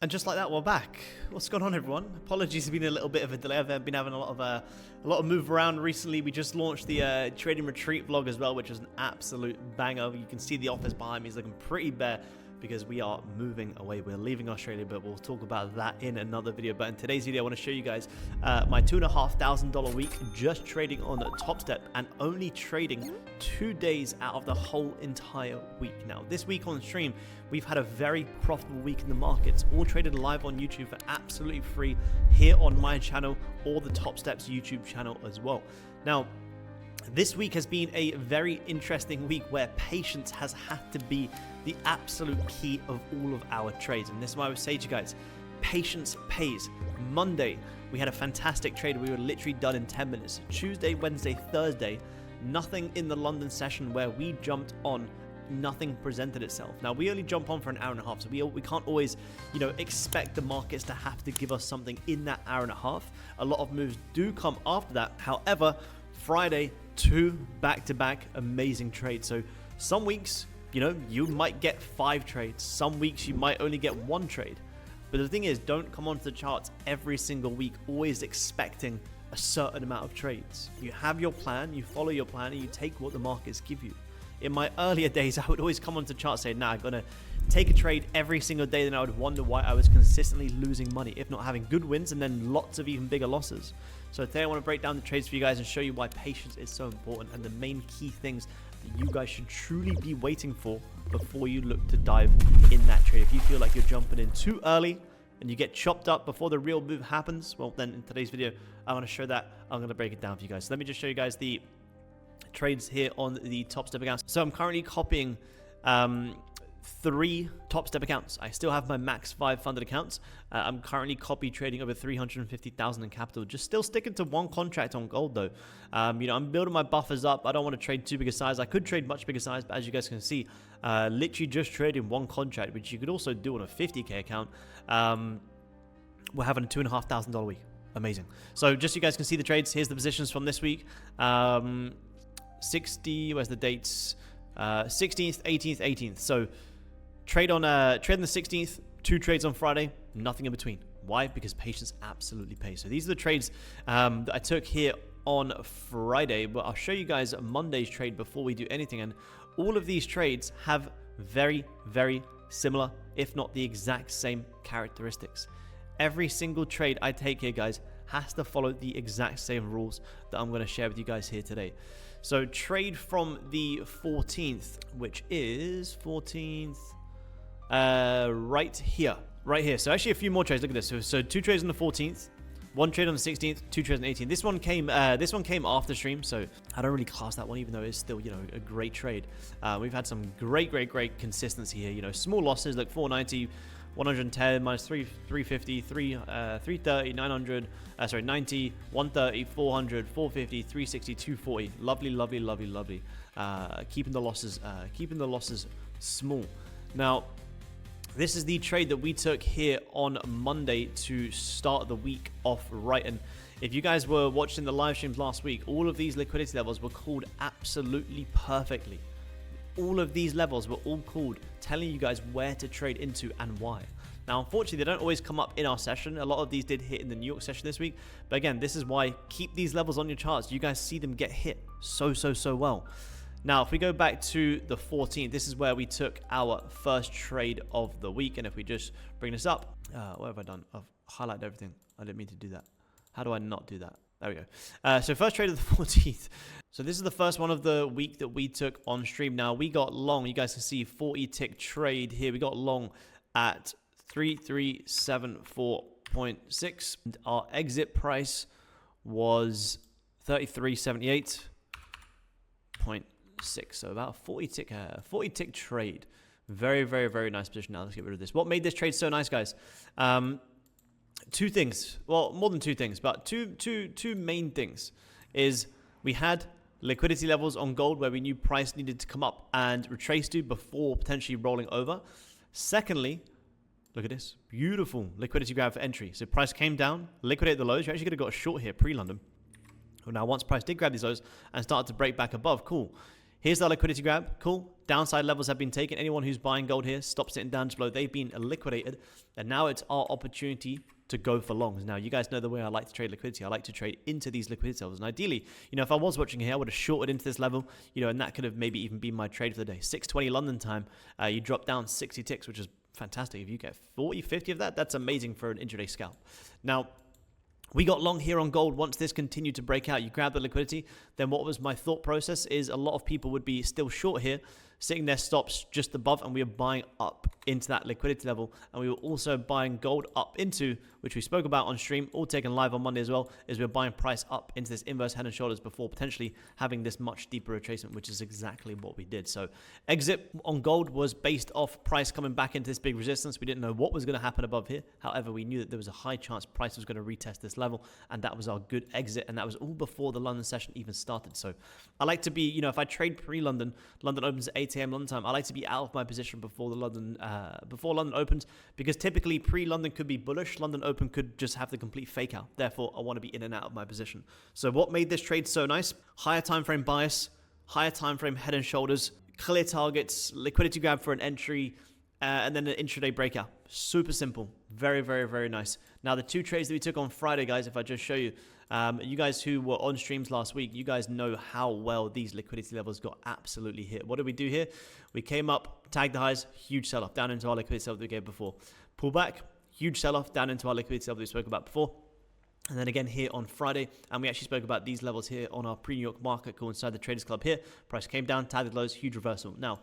And just like that, we're back. What's going on, everyone? Apologies, it's been a little bit of a delay. I've been having a lot of move around recently. We just launched the trading retreat vlog as well, which is an absolute banger. You can see the office behind me is looking pretty bare because we are moving away. We're leaving Australia, but we'll talk about that in another video. But in today's video, I want to show you guys my $2,500 week just trading on Top Step and only trading 2 days out of the whole entire week. Now, this week on stream, we've had a very profitable week in the markets, all traded live on YouTube for absolutely free here on my channel or the Top Steps YouTube channel as well. Now, this week has been a very interesting week where patience has had to be the absolute key of all of our trades. And this is why I would say to you guys, patience pays. Monday, we had a fantastic trade. We were literally done in 10 minutes. Tuesday, Wednesday, Thursday, nothing in the London session where we jumped on, nothing presented itself. Now, we only jump on for an hour and a half, so we can't always, expect the markets to have to give us something in that hour and a half. A lot of moves do come after that. However, Friday, 2 back-to-back amazing trades. So some weeks, you might get 5 trades. Some weeks you might only get 1 trade. But the thing is, don't come onto the charts every single week always expecting a certain amount of trades. You have your plan, you follow your plan, and you take what the markets give you. In my earlier days, I would always come onto the chart saying, nah, I'm going to take a trade every single day. Then I would wonder why I was consistently losing money, if not having good wins and then lots of even bigger losses. So today I want to break down the trades for you guys and show you why patience is so important and the main key things that you guys should truly be waiting for before you look to dive in that trade. If you feel like you're jumping in too early and you get chopped up before the real move happens, well, then in today's video, I want to show that. I'm going to break it down for you guys. So let me just show you guys the trades here on the Top Step accounts. So I'm currently copying 3 Top Step accounts. I still have my max 5 funded accounts. I'm currently copy trading over 350,000 in capital. Just still sticking to 1 contract on gold though. I'm building my buffers up. I don't want to trade too big a size. I could trade much bigger size, but as you guys can see, literally just trading 1 contract, which you could also do on a 50k account. We're having a $2,500 week. Amazing. So just so you guys can see the trades, here's the positions from this week. 60, where's the dates? 16th, 18th, 18th. So trade on the 16th, 2 trades on Friday, nothing in between. Why? Because patience absolutely pays. So these are the trades that I took here on Friday, but I'll show you guys Monday's trade before we do anything. And all of these trades have very, very similar, if not the exact same characteristics. Every single trade I take here, guys, has to follow the exact same rules that I'm going to share with you guys here today. So trade from the 14th, which is 14th, right here. So actually a few more trades. Look at this. So 2 trades on the 14th, 1 trade on the 16th, 2 trades on the 18th. This one came after stream, so I don't really class that one, even though it's still, a great trade. We've had some great consistency here. Small losses like 490, 110 minus 350, 330, 900, 90, 130, 400, 450, 360, 240. Lovely. Keeping the losses small. Now, this is the trade that we took here on Monday to start the week off right. And if you guys were watching the live streams last week, all of these liquidity levels were called absolutely perfectly. All of these levels were all called, telling you guys where to trade into and why. Now, unfortunately, they don't always come up in our session. A lot of these did hit in the New York session this week. But again, this is why keep these levels on your charts. You guys see them get hit so well. Now, if we go back to the 14th, this is where we took our first trade of the week. And if we just bring this up, what have I done? I've highlighted everything. I didn't mean to do that. How do I not do that? There we go. So first trade of the 14th. So this is the first one of the week that we took on stream. Now, we got long. You guys can see 40 tick trade here. We got long at 3374.6. Our exit price was 3378.6. So about a 40 tick trade. Very nice position. Now let's get rid of this. What made this trade so nice, guys? 2 things. Well, more than 2 things, but two main things is we had liquidity levels on gold where we knew price needed to come up and retrace to before potentially rolling over. Secondly, look at this. Beautiful liquidity grab for entry. So price came down, liquidated the lows. You actually could have got a short here pre-London. Well, now once price did grab these lows and started to break back above, cool. Here's the liquidity grab. Cool. Downside levels have been taken. Anyone who's buying gold here, stop sitting down just below. They've been liquidated. And now it's our opportunity to go for longs. Now, you guys know the way I like to trade liquidity. I like to trade into these liquidity levels. And ideally, if I was watching here, I would have shorted into this level, and that could have maybe even been my trade for the day. 6:20 London time, you drop down 60 ticks, which is fantastic. If you get 40, 50 of that, that's amazing for an intraday scalp. Now, we got long here on gold. Once this continued to break out, you grab the liquidity. Then what was my thought process is a lot of people would be still short here, sitting their stops just above, and we were buying up into that liquidity level. And we were also buying gold up into, which we spoke about on stream, all taken live on Monday as well, is we're buying price up into this inverse head and shoulders before potentially having this much deeper retracement, which is exactly what we did. So exit on gold was based off price coming back into this big resistance. We didn't know what was going to happen above here. However, we knew that there was a high chance price was going to retest this level, and that was our good exit. And that was all before the London session even started. So I like to be, if I trade pre-London, London opens at 8 a.m. London time, I like to be out of my position before the London opens, because typically pre-London could be bullish. London open could just have the complete fake out. Therefore, I want to be in and out of my position. So what made this trade so nice? Higher time frame bias, higher time frame head and shoulders, clear targets, liquidity grab for an entry, and then an intraday breakout. Super simple. Very, very, very nice. Now, the two trades that we took on Friday, guys, if I just show you, you guys who were on streams last week, you guys know how well these liquidity levels got absolutely hit. What did we do here? We came up, tagged the highs, huge sell-off down into our liquidity level that we gave before. Pull back, huge sell-off down into our liquidity level that we spoke about before. And then again here on Friday, and we actually spoke about these levels here on our pre-New York market call inside the Traders Club here. Price came down, tagged the lows, huge reversal. Now,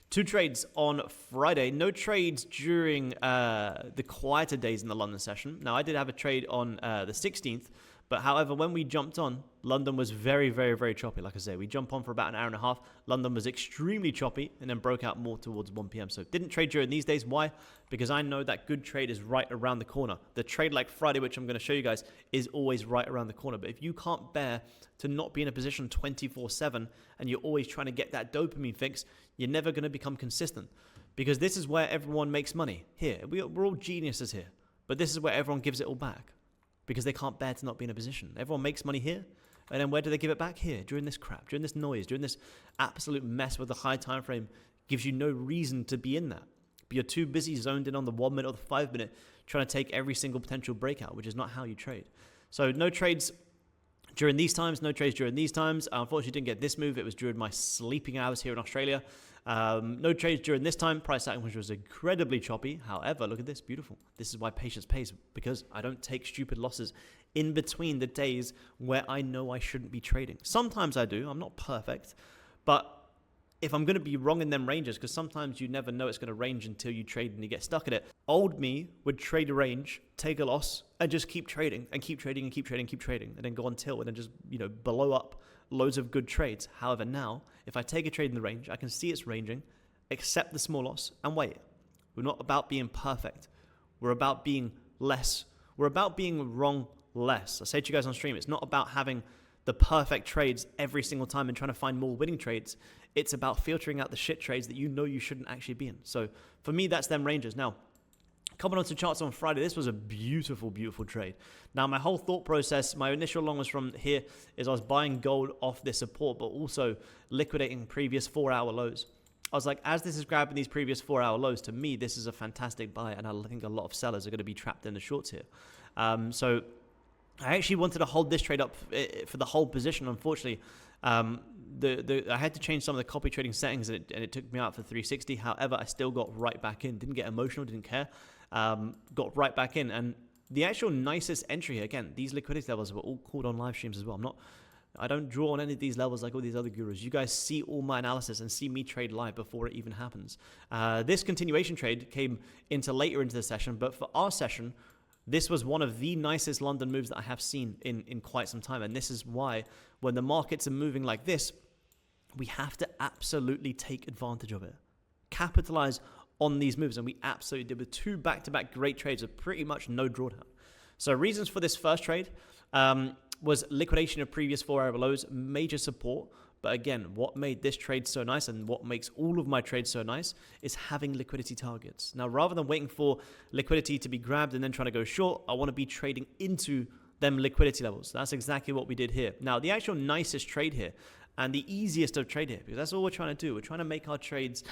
two trades on Friday. No trades during the quieter days in the London session. Now, I did have a trade on the 16th, but however, when we jumped on, London was very, very, very choppy. Like I say, we jumped on for about an hour and a half. London was extremely choppy and then broke out more towards 1 p.m. So didn't trade during these days. Why? Because I know that good trade is right around the corner. The trade like Friday, which I'm going to show you guys, is always right around the corner. But if you can't bear to not be in a position 24/7 and you're always trying to get that dopamine fix, you're never going to become consistent. Because this is where everyone makes money. Here, we're all geniuses here. But this is where everyone gives it all back, because they can't bear to not be in a position. Everyone makes money here, and then where do they give it back? Here, during this crap, during this noise, during this absolute mess with the high time frame, gives you no reason to be in that. But you're too busy zoned in on the 1 minute or the 5 minute, trying to take every single potential breakout, which is not how you trade. So no trades during these times, no trades during these times. I unfortunately didn't get this move. It was during my sleeping hours here in Australia. No trades during this time. Price action, which was incredibly choppy. However, look at this, beautiful. This is why patience pays, because I don't take stupid losses in between the days where I know I shouldn't be trading. Sometimes I do. I'm not perfect, but if I'm going to be wrong in them ranges, because sometimes you never know it's going to range until you trade and you get stuck at it. Old me would trade a range, take a loss, and just keep trading and keep trading and keep trading and keep trading, and then go on tilt and then just blow up loads of good trades. However, now if I take a trade in the range, I can see it's ranging, accept the small loss, and wait. We're not about being perfect. We're about being less. We're about being wrong less. I say to you guys on stream, it's not about having the perfect trades every single time and trying to find more winning trades. It's about filtering out the shit trades that you know you shouldn't actually be in. So for me, that's them ranges. Now, coming on to charts on Friday, this was a beautiful, beautiful trade. Now, my whole thought process, my initial long was from here, is I was buying gold off this support, but also liquidating previous 4-hour lows. I was like, as this is grabbing these previous 4-hour lows, to me, this is a fantastic buy, and I think a lot of sellers are going to be trapped in the shorts here. So I actually wanted to hold this trade up for the whole position. Unfortunately, I had to change some of the copy trading settings, and it took me out for 360. However, I still got right back in. Didn't get emotional, didn't care. Got right back in. And the actual nicest entry here, again, these liquidity levels were all called on live streams as well. I don't draw on any of these levels like all these other gurus. You guys see all my analysis and see me trade live before it even happens. This continuation trade came into later into the session, but for our session, this was one of the nicest London moves that I have seen in quite some time. And this is why when the markets are moving like this, we have to absolutely take advantage of it. Capitalize on these moves. And we absolutely did with 2 back-to-back great trades with pretty much no drawdown. So reasons for this first trade was liquidation of previous 4-hour lows, major support. But again, what made this trade so nice and what makes all of my trades so nice is having liquidity targets. Now, rather than waiting for liquidity to be grabbed and then trying to go short, I want to be trading into them liquidity levels. That's exactly what we did here. Now, the actual nicest trade here and the easiest of trade here, because that's all we're trying to do. We're trying to make our trades,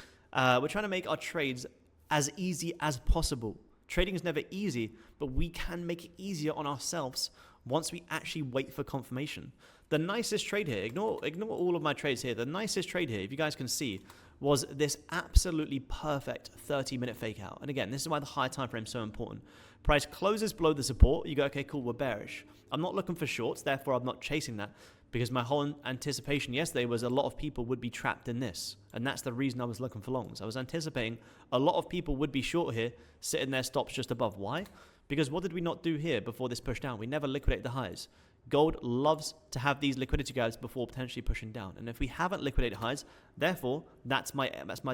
as easy as possible. Trading is never easy, but we can make it easier on ourselves once we actually wait for confirmation. The nicest trade here, ignore all of my trades here. The nicest trade here, if you guys can see, was this absolutely perfect 30-minute fake out. And again, this is why the high time frame is so important. Price closes below the support. You go, okay, cool, we're bearish. I'm not looking for shorts, therefore I'm not chasing that, because my whole anticipation yesterday was a lot of people would be trapped in this. And that's the reason I was looking for longs. I was anticipating a lot of people would be short here, sitting their stops just above. Why? Because what did we not do here before this push down? We never liquidate the highs. Gold loves to have these liquidity gaps before potentially pushing down. And if we haven't liquidated highs, therefore, that's my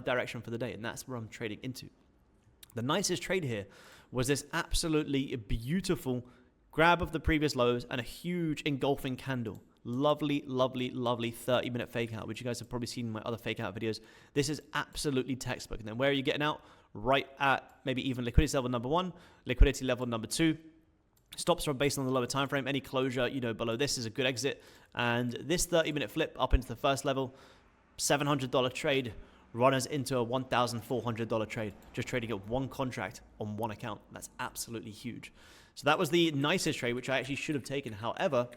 direction for the day. And that's where I'm trading into. The nicest trade here was this absolutely beautiful grab of the previous lows and a huge engulfing candle. Lovely, lovely, lovely 30-minute fake out, which you guys have probably seen in my other fake out videos. This is absolutely textbook. And then where are you getting out? Right at maybe even liquidity level number 1, liquidity level number 2. Stops are based on the lower time frame. Any closure, below this is a good exit. And this 30-minute flip up into the first level, $700 trade, runners into a $1,400 trade. Just trading at one contract on one account. That's absolutely huge. So that was the nicest trade, which I actually should have taken. However,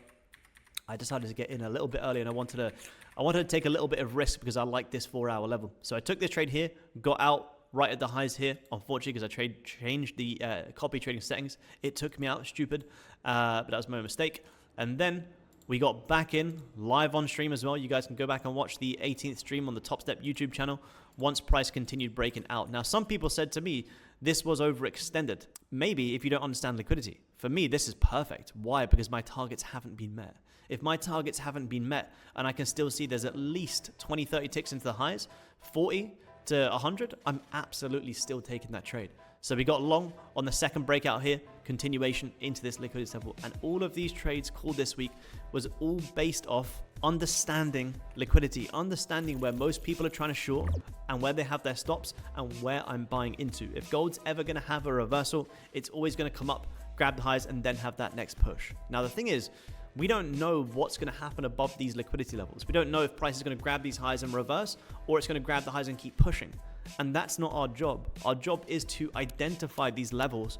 I decided to get in a little bit early, and I wanted to take a little bit of risk because I like this 4-hour level. So I took this trade here, got out right at the highs here, unfortunately, because I changed the copy trading settings. It took me out, stupid, but that was my mistake. And then we got back in live on stream as well. You guys can go back and watch the 18th stream on the Top Step YouTube channel once price continued breaking out. Now, some people said to me, this was overextended. Maybe if you don't understand liquidity. For me, this is perfect. Why? Because my targets haven't been met. If my targets haven't been met and I can still see there's at least 20, 30 ticks into the highs, 40 to 100, I'm absolutely still taking that trade. So we got long on the second breakout here, continuation into this liquidity level. And all of these trades called this week was all based off understanding liquidity, understanding where most people are trying to short and where they have their stops and where I'm buying into. If gold's ever going to have a reversal, it's always going to come up, grab the highs, and then have that next push. Now, the thing is, we don't know what's going to happen above these liquidity levels. We don't know if price is going to grab these highs and reverse, or it's going to grab the highs and keep pushing. And that's not our job. Our job is to identify these levels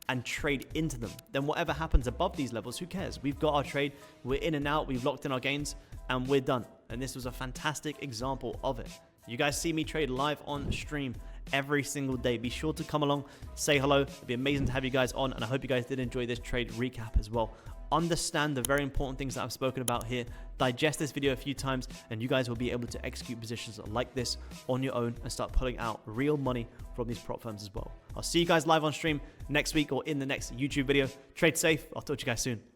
and trade into them. Then whatever happens above these levels, who cares? We've got our trade, we're in and out, we've locked in our gains, and we're done. And this was a fantastic example of it. You guys see me trade live on stream every single day. Be sure to come along, say hello. It'd be amazing to have you guys on, and I hope you guys did enjoy this trade recap as well. Understand the very important things that I've spoken about here. Digest this video a few times, and you guys will be able to execute positions like this on your own and start pulling out real money from these prop firms as well. I'll see you guys live on stream next week or in the next YouTube video. Trade safe. I'll talk to you guys soon.